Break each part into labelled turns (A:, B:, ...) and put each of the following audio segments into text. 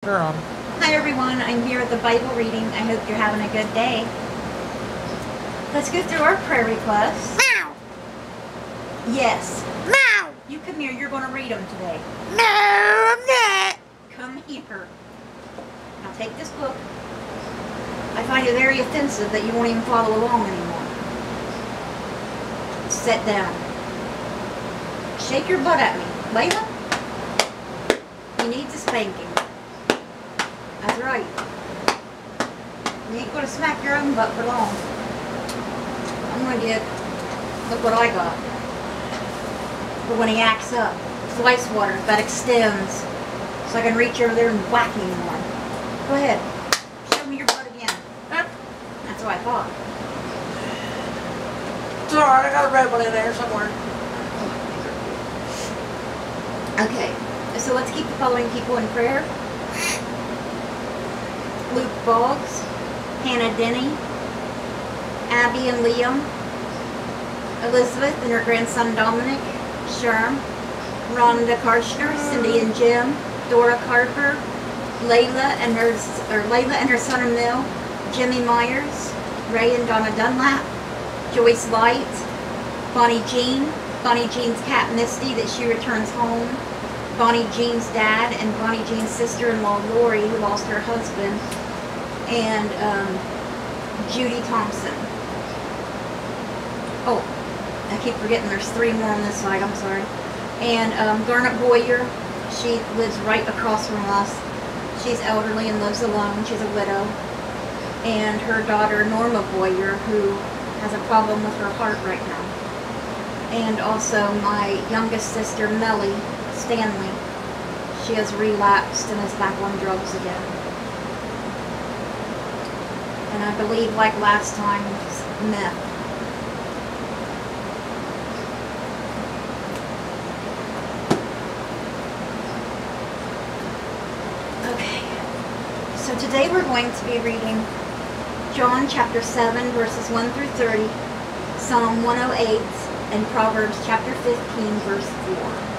A: Girl.
B: Hi everyone, I'm here at the Bible reading. I hope you're having a good day. Let's go through our prayer requests.
A: Meow.
B: Yes.
A: Meow.
B: You come here, you're going to read them today.
A: No, I'm not.
B: Come here. Now take this book. I find it very offensive that you won't even follow along anymore. Sit down. Shake your butt at me. Layla, he needs a spanking. That's right. You ain't going to smack your own butt for long. I'm going to get, look what I got. For when he acts up. Slice water that extends. So I can reach over there and whack him more. Go ahead. Show me your butt again. That's what I thought.
A: It's alright, I got a red one in there somewhere.
B: Okay. So let's keep the following people in prayer. Luke Boggs, Hannah Denny, Abby and Liam, Elizabeth and her grandson Dominic, Sherm, Rhonda Karshner, Cindy and Jim, Dora Carper, Layla and her son Emil, Jimmy Myers, Ray and Donna Dunlap, Joyce Light, Bonnie Jean's cat Misty that she returns home, Bonnie Jean's dad and Bonnie Jean's sister-in-law Lori who lost her husband, and Judy Thompson. Oh, I keep forgetting there's three more on this side, I'm sorry. And Garnet Boyer, she lives right across from us. She's elderly and lives alone. She's a widow. And her daughter Norma Boyer, who has a problem with her heart right now. And also my youngest sister Melly Stanley. She has relapsed and is back on drugs again. And I believe, like last time, meth. Okay. So today we're going to be reading John chapter 7 verses 1 through 30, Psalm 108, and Proverbs chapter 15 verse 4.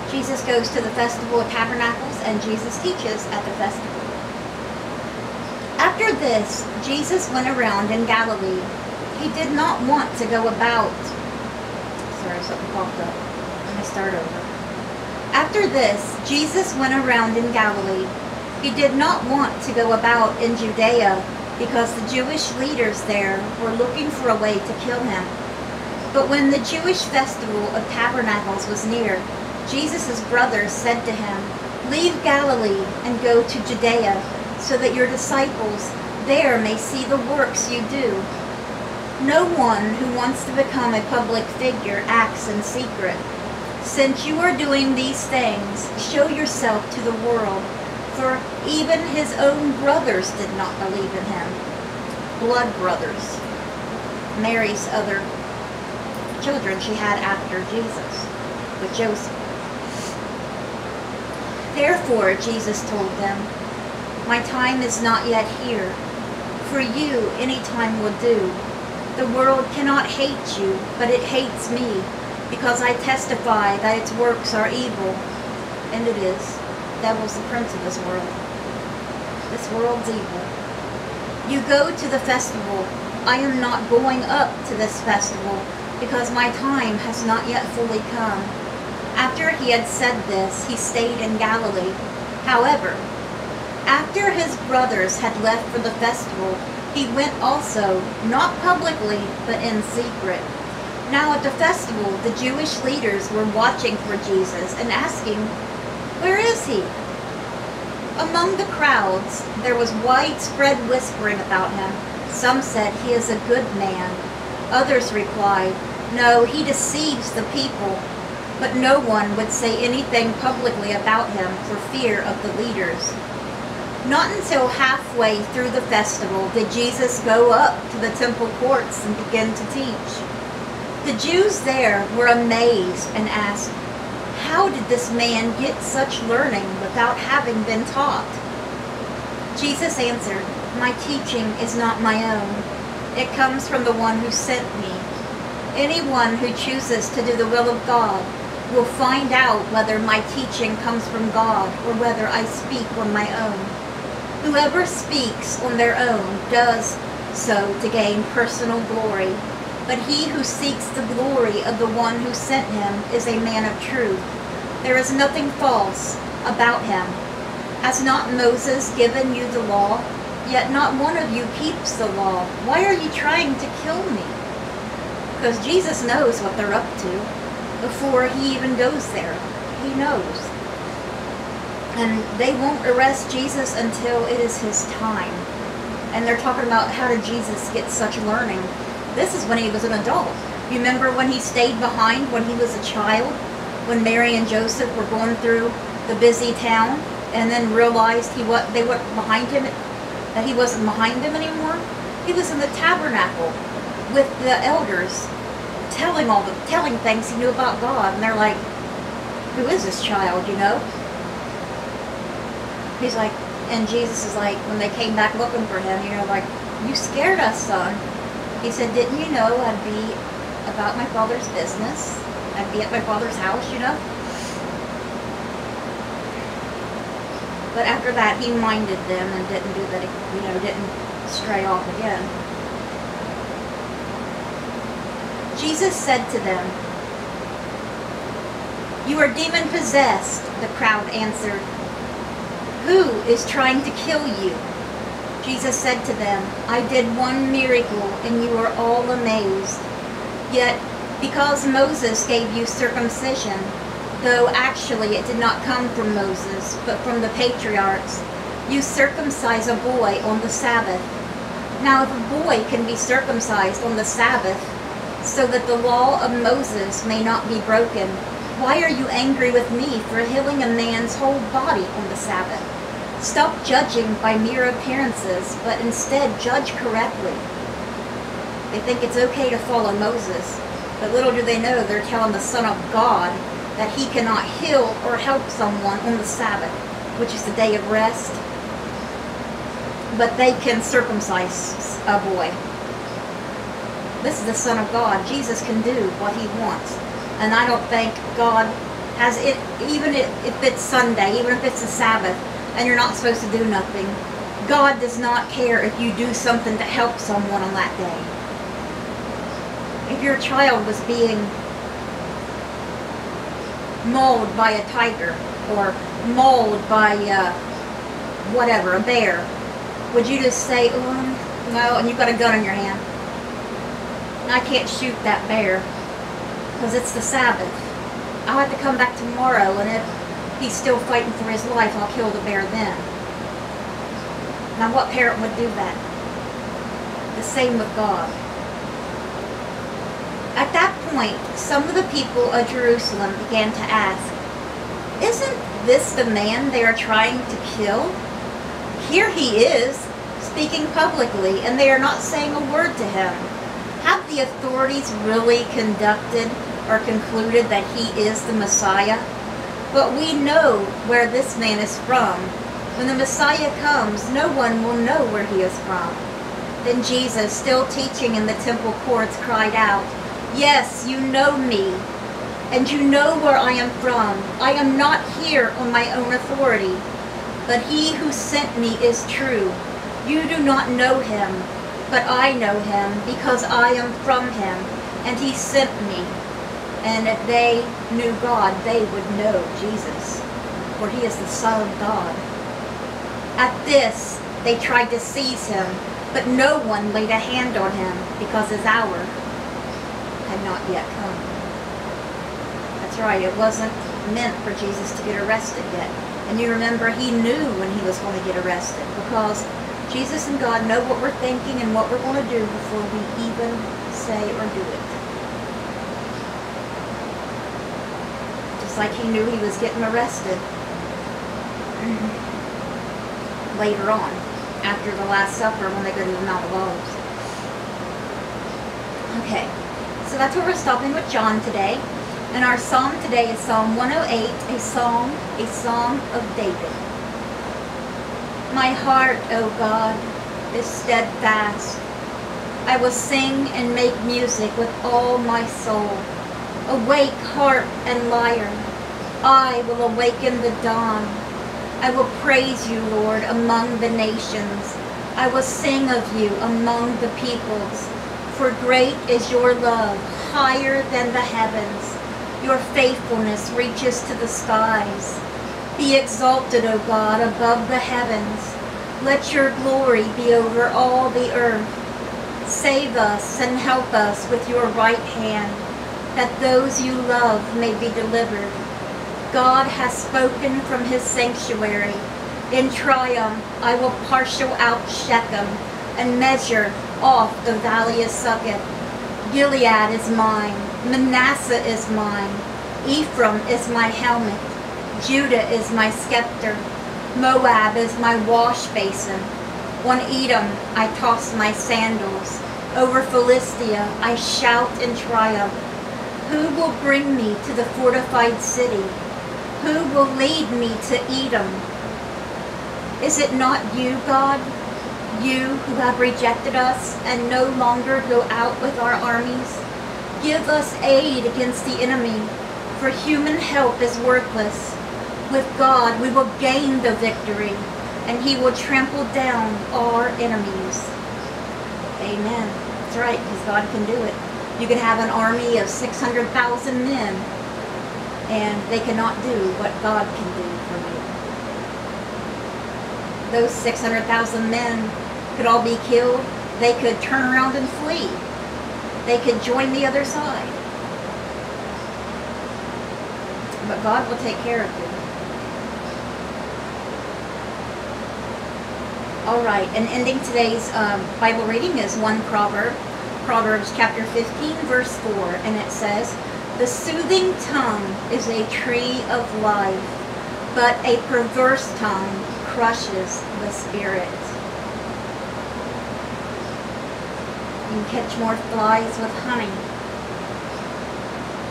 B: Jesus goes to the Festival of Tabernacles, and Jesus teaches at the festival. After this, Jesus went around in Galilee. He did not want to go about... Sorry, something popped up. Let me start over. After this, Jesus went around in Galilee. He did not want to go about in Judea because the Jewish leaders there were looking for a way to kill him. But when the Jewish Festival of Tabernacles was near, Jesus' brothers said to him, "Leave Galilee and go to Judea, so that your disciples there may see the works you do. No one who wants to become a public figure acts in secret. Since you are doing these things, show yourself to the world, for even his own brothers did not believe in him." Blood brothers. Mary's other children she had after Jesus, with Joseph. Therefore, Jesus told them, "My time is not yet here. For you, any time will do. The world cannot hate you, but it hates me, because I testify that its works are evil." And it is. The devil's the prince of this world. This world's evil. "You go to the festival. I am not going up to this festival, because my time has not yet fully come." After he had said this, he stayed in Galilee. However, after his brothers had left for the festival, he went also, not publicly, but in secret. Now at the festival, the Jewish leaders were watching for Jesus and asking, "Where is he?" Among the crowds, there was widespread whispering about him. Some said, "He is a good man." Others replied, "No, he deceives the people." But no one would say anything publicly about him for fear of the leaders. Not until halfway through the festival did Jesus go up to the temple courts and begin to teach. The Jews there were amazed and asked, "How did this man get such learning without having been taught?" Jesus answered, "My teaching is not my own. It comes from the one who sent me. Anyone who chooses to do the will of God will find out whether my teaching comes from God or whether I speak on my own. Whoever speaks on their own does so to gain personal glory, but he who seeks the glory of the one who sent him is a man of truth. There is nothing false about him. Has not Moses given you the law? Yet not one of you keeps the law. Why are you trying to kill me? Because Jesus knows what they're up to before he even goes there. He knows. And they won't arrest Jesus until it is his time. And they're talking about how did Jesus get such learning. This is when he was an adult. You remember when he stayed behind when he was a child? When Mary and Joseph were going through the busy town and then realized they were behind him, that he wasn't behind them anymore? He was in the tabernacle with the elders telling things he knew about God, and they're like, who is this child, you know? He's like, and Jesus is like, when they came back looking for him, you know, like, you scared us, son. He said, didn't you know I'd be about my Father's business? I'd be at my Father's house, you know? But after that, he minded them and didn't do that, you know, didn't stray off again. Jesus said to them, you are demon-possessed, the crowd answered. Who is trying to kill you? Jesus said to them, I did one miracle and you are all amazed. Yet, because Moses gave you circumcision, though actually it did not come from Moses, but from the patriarchs, you circumcise a boy on the Sabbath. Now if a boy can be circumcised on the Sabbath, so that the law of Moses may not be broken, why are you angry with me for healing a man's whole body on the Sabbath? Stop judging by mere appearances, but instead judge correctly. They think it's okay to follow Moses, but little do they know they're telling the Son of God that he cannot heal or help someone on the Sabbath, which is the day of rest. But they can circumcise a boy. This is the Son of God. Jesus can do what he wants. And I don't think God has it, even if it's Sunday, even if it's a Sabbath, and you're not supposed to do nothing. God does not care if you do something to help someone on that day. If your child was being mauled by a tiger or mauled by whatever, a bear, would you just say, oh, no, and you've got a gun in your hand? I can't shoot that bear because it's the Sabbath. I'll have to come back tomorrow, and if he's still fighting for his life, I'll kill the bear then. Now what parent would do that? The same with God. At that point, some of the people of Jerusalem began to ask, isn't this the man they are trying to kill? Here he is, speaking publicly, and they are not saying a word to him. Have the authorities really conducted or concluded that he is the Messiah? But we know where this man is from. When the Messiah comes, no one will know where he is from. Then Jesus, still teaching in the temple courts, cried out, yes, you know me, and you know where I am from. I am not here on my own authority, but he who sent me is true. You do not know him, but I know him because I am from him, and he sent me. And if they knew God, they would know Jesus, for he is the Son of God. At this, they tried to seize him, but no one laid a hand on him because his hour had not yet come. That's right, it wasn't meant for Jesus to get arrested yet. And you remember, he knew when he was going to get arrested, because Jesus and God know what we're thinking and what we're going to do before we even say or do it. Just like he knew he was getting arrested later on, after the Last Supper, when they go to the Mount of Olives. Okay, so that's where we're stopping with John today. And our psalm today is Psalm 108, a song of David. My heart, O God, is steadfast. I will sing and make music with all my soul. Awake, harp and lyre. I will awaken the dawn. I will praise you, Lord, among the nations. I will sing of you among the peoples. For great is your love, higher than the heavens. Your faithfulness reaches to the skies. Be exalted, O God, above the heavens. Let your glory be over all the earth. Save us and help us with your right hand, that those you love may be delivered. God has spoken from his sanctuary. In triumph, I will parcel out Shechem and measure off the valley of Succoth. Gilead is mine, Manasseh is mine, Ephraim is my helmet, Judah is my scepter, Moab is my wash basin. On Edom I toss my sandals. Over Philistia I shout in triumph. Who will bring me to the fortified city? Who will lead me to Edom? Is it not you, God? You who have rejected us and no longer go out with our armies? Give us aid against the enemy, for human help is worthless. With God we will gain the victory, and he will trample down our enemies. Amen. That's right, because God can do it. You can have an army of 600,000 men, and they cannot do what God can do for you. Those 600,000 men could all be killed. They could turn around and flee. They could join the other side. But God will take care of you. All right, and ending today's Bible reading is one proverb. Proverbs chapter 15, verse 4, and it says, "The soothing tongue is a tree of life, but a perverse tongue crushes the spirit." You can catch more flies with honey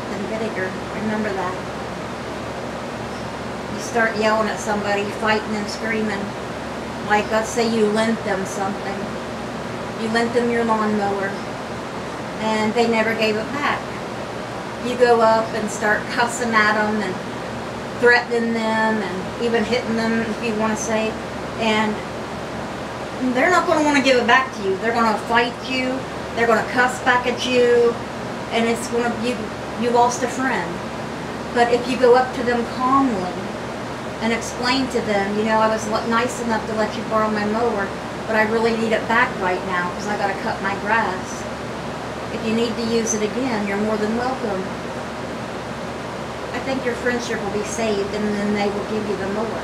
B: than vinegar. Remember that. You start yelling at somebody, fighting and screaming. Like, let's say you lent them something. You lent them your lawnmower, and they never gave it back. You go up and start cussing at them and threatening them and even hitting them, if you want to say, and they're not going to want to give it back to you. They're going to fight you. They're going to cuss back at you, and it's going to you lost a friend. But if you go up to them calmly and explain to them, you know, I was nice enough to let you borrow my mower, but I really need it back right now because I got to cut my grass. If you need to use it again, you're more than welcome. I think your friendship will be saved, and then they will give you the mower.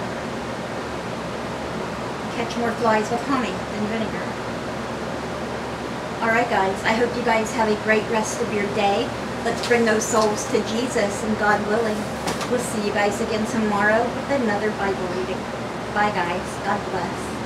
B: Catch more flies with honey than vinegar. Alright guys, I hope you guys have a great rest of your day. Let's bring those souls to Jesus, and God willing, we'll see you guys again tomorrow with another Bible reading. Bye guys. God bless.